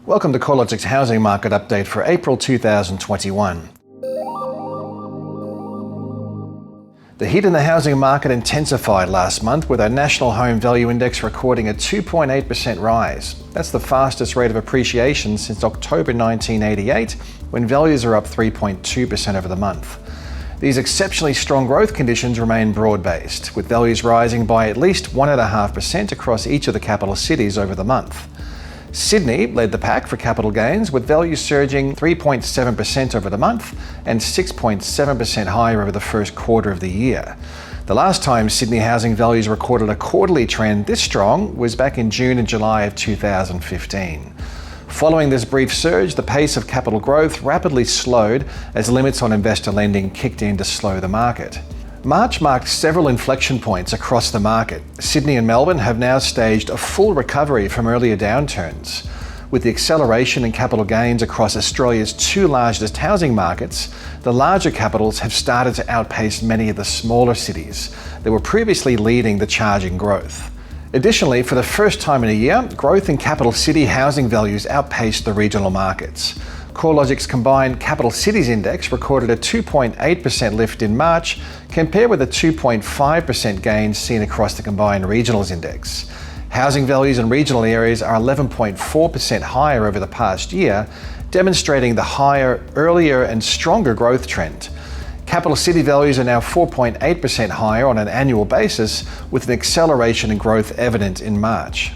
Welcome to CoreLogic's housing market update for April 2021. The heat in the housing market intensified last month with our National Home Value Index recording a 2.8% rise. That's the fastest rate of appreciation since October 1988, when values are up 3.2% over the month. These exceptionally strong growth conditions remain broad-based, with values rising by at least 1.5% across each of the capital cities over the month. Sydney led the pack for capital gains, with values surging 3.7% over the month and 6.7% higher over the first quarter of the year. The last time Sydney housing values recorded a quarterly trend this strong was back in June and July of 2015. Following this brief surge, the pace of capital growth rapidly slowed as limits on investor lending kicked in to slow the market. March marked several inflection points across the market. Sydney and Melbourne have now staged a full recovery from earlier downturns. With the acceleration in capital gains across Australia's two largest housing markets, the larger capitals have started to outpace many of the smaller cities that were previously leading the charge in growth. Additionally, for the first time in a year, growth in capital city housing values outpaced the regional markets. CoreLogic's combined capital cities index recorded a 2.8% lift in March, compared with a 2.5% gain seen across the combined regionals index. Housing values in regional areas are 11.4% higher over the past year, demonstrating the higher, earlier and stronger growth trend. Capital city values are now 4.8% higher on an annual basis, with an acceleration in growth evident in March.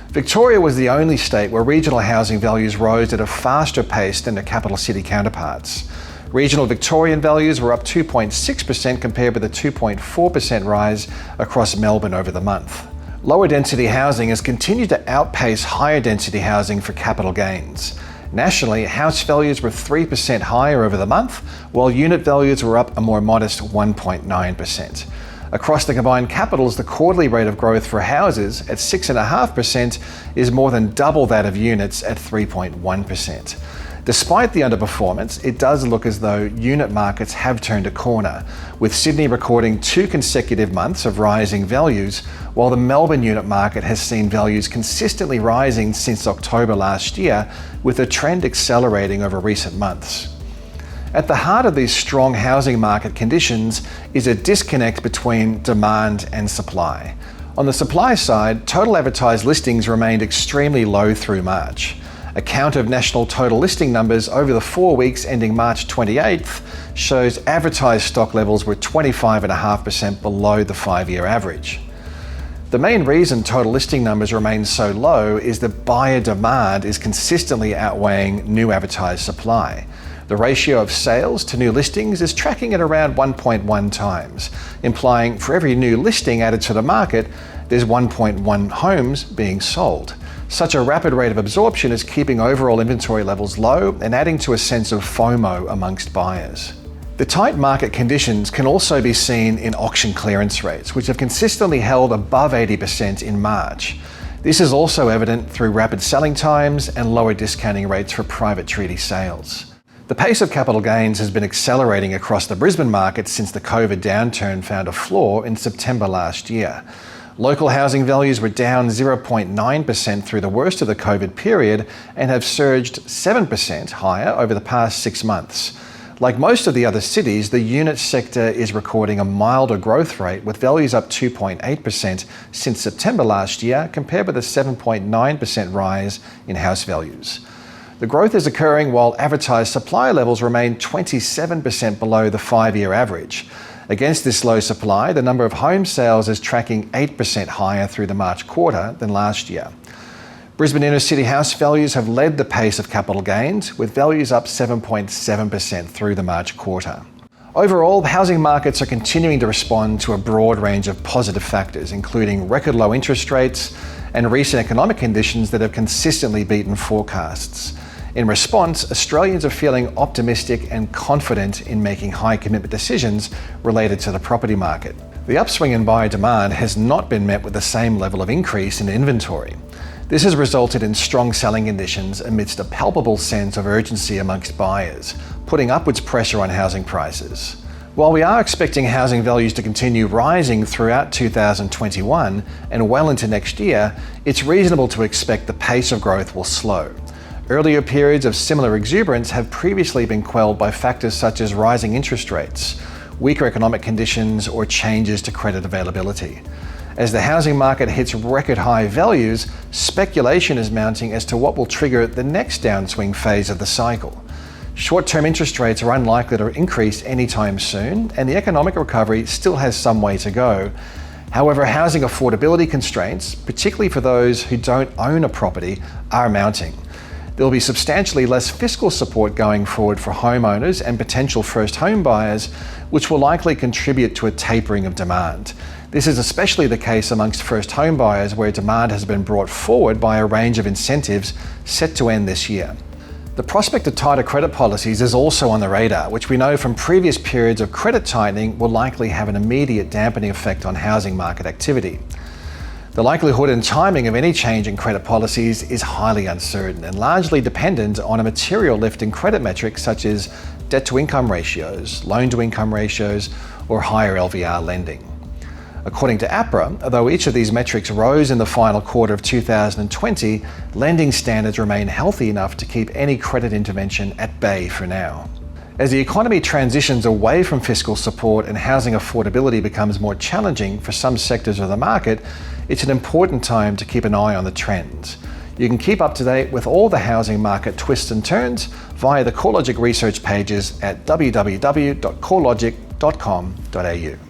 Victoria was the only state where regional housing values rose at a faster pace than their capital city counterparts. Regional Victorian values were up 2.6% compared with a 2.4% rise across Melbourne over the month. Lower density housing has continued to outpace higher density housing for capital gains. Nationally, house values were 3% higher over the month, while unit values were up a more modest 1.9%. Across the combined capitals, the quarterly rate of growth for houses at 6.5% is more than double that of units at 3.1%. Despite the underperformance, it does look as though unit markets have turned a corner, with Sydney recording 2 consecutive months of rising values, while the Melbourne unit market has seen values consistently rising since October last year, with the trend accelerating over recent months. At the heart of these strong housing market conditions is a disconnect between demand and supply. On the supply side, total advertised listings remained extremely low through March. A count of national total listing numbers over the 4 weeks ending March 28th shows advertised stock levels were 25.5% below the 5-year average. The main reason total listing numbers remain so low is that buyer demand is consistently outweighing new advertised supply. The ratio of sales to new listings is tracking at around 1.1 times, implying for every new listing added to the market, there's 1.1 homes being sold. Such a rapid rate of absorption is keeping overall inventory levels low and adding to a sense of FOMO amongst buyers. The tight market conditions can also be seen in auction clearance rates, which have consistently held above 80% in March. This is also evident through rapid selling times and lower discounting rates for private treaty sales. The pace of capital gains has been accelerating across the Brisbane market since the COVID downturn found a floor in September last year. Local housing values were down 0.9% through the worst of the COVID period and have surged 7% higher over the past 6 months. Like most of the other cities, the unit sector is recording a milder growth rate, with values up 2.8% since September last year, compared with a 7.9% rise in house values. The growth is occurring while advertised supply levels remain 27% below the 5-year average. Against this low supply, the number of home sales is tracking 8% higher through the March quarter than last year. Brisbane inner city house values have led the pace of capital gains, with values up 7.7% through the March quarter. Overall, housing markets are continuing to respond to a broad range of positive factors, including record low interest rates and recent economic conditions that have consistently beaten forecasts. In response, Australians are feeling optimistic and confident in making high commitment decisions related to the property market. The upswing in buyer demand has not been met with the same level of increase in inventory. This has resulted in strong selling conditions amidst a palpable sense of urgency amongst buyers, putting upwards pressure on housing prices. While we are expecting housing values to continue rising throughout 2021 and well into next year, it's reasonable to expect the pace of growth will slow. Earlier periods of similar exuberance have previously been quelled by factors such as rising interest rates, weaker economic conditions, or changes to credit availability. As the housing market hits record high values, speculation is mounting as to what will trigger the next downswing phase of the cycle. Short-term interest rates are unlikely to increase anytime soon, and the economic recovery still has some way to go. However, housing affordability constraints, particularly for those who don't own a property, are mounting. There will be substantially less fiscal support going forward for homeowners and potential first home buyers, which will likely contribute to a tapering of demand. This is especially the case amongst first home buyers, where demand has been brought forward by a range of incentives set to end this year. The prospect of tighter credit policies is also on the radar, which we know from previous periods of credit tightening will likely have an immediate dampening effect on housing market activity. The likelihood and timing of any change in credit policies is highly uncertain and largely dependent on a material lift in credit metrics such as debt-to-income ratios, loan-to-income ratios, or higher LVR lending. According to APRA, although each of these metrics rose in the final quarter of 2020, lending standards remain healthy enough to keep any credit intervention at bay for now. As the economy transitions away from fiscal support and housing affordability becomes more challenging for some sectors of the market, it's an important time to keep an eye on the trends. You can keep up to date with all the housing market twists and turns via the CoreLogic research pages at www.corelogic.com.au.